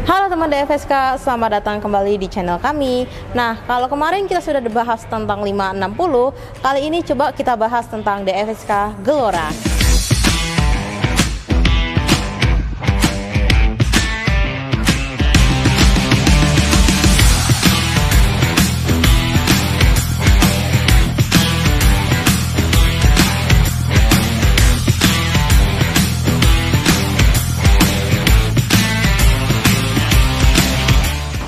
Halo teman DFSK, selamat datang kembali di channel kami. Nah, kalau kemarin kita sudah dibahas tentang 560, kali ini coba kita bahas tentang DFSK Gelora.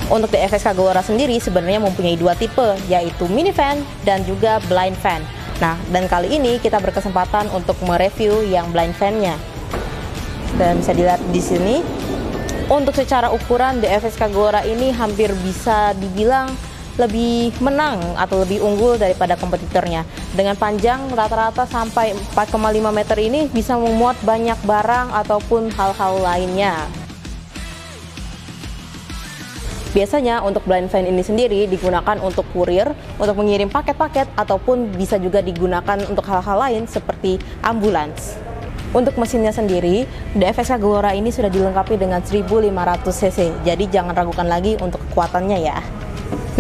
Untuk DFSK Gelora sendiri sebenarnya mempunyai dua tipe, yaitu minivan dan juga blind van. Nah, dan kali ini kita berkesempatan untuk mereview yang blind van-nya. Dan bisa dilihat di sini, untuk secara ukuran DFSK Gelora ini hampir bisa dibilang lebih menang atau lebih unggul daripada kompetitornya. Dengan panjang rata-rata sampai 4,5 meter ini bisa memuat banyak barang ataupun hal-hal lainnya. Biasanya untuk blind van ini sendiri digunakan untuk kurir, untuk mengirim paket-paket, ataupun bisa juga digunakan untuk hal-hal lain seperti ambulans. Untuk mesinnya sendiri, DFSK Gelora ini sudah dilengkapi dengan 1500 cc, jadi jangan ragukan lagi untuk kekuatannya ya.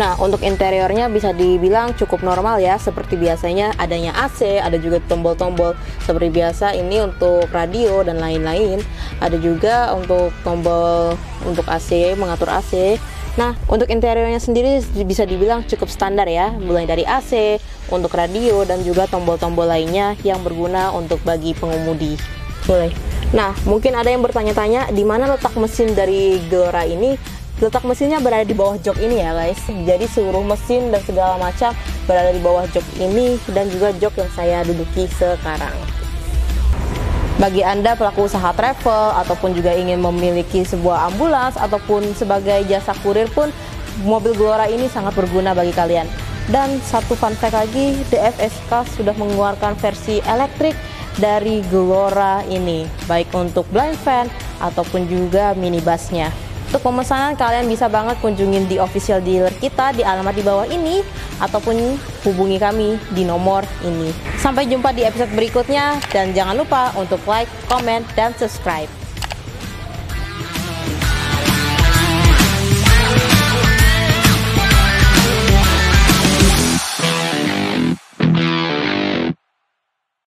Nah, untuk interiornya bisa dibilang cukup normal ya, seperti biasanya adanya AC, ada juga tombol-tombol seperti biasa ini untuk radio dan lain-lain. Ada juga untuk tombol untuk AC, mengatur AC. Nah, untuk interiornya sendiri bisa dibilang cukup standar ya, mulai dari AC, untuk radio, dan juga tombol-tombol lainnya yang berguna untuk bagi pengemudi. Boleh. Nah, mungkin ada yang bertanya-tanya di mana letak mesin dari Gelora ini. Letak mesinnya berada di bawah jok ini ya guys. Jadi seluruh mesin dan segala macam berada di bawah jok ini dan juga jok yang saya duduki sekarang. Bagi Anda pelaku usaha travel ataupun juga ingin memiliki sebuah ambulans ataupun sebagai jasa kurir pun, mobil Gelora ini sangat berguna bagi kalian. Dan satu fun fact lagi, DFSK sudah mengeluarkan versi elektrik dari Gelora ini, baik untuk blind van ataupun juga minibusnya. Untuk pemesanan kalian bisa banget kunjungin di official dealer kita di alamat di bawah ini ataupun hubungi kami di nomor ini. Sampai jumpa di episode berikutnya dan jangan lupa untuk like, comment, dan subscribe.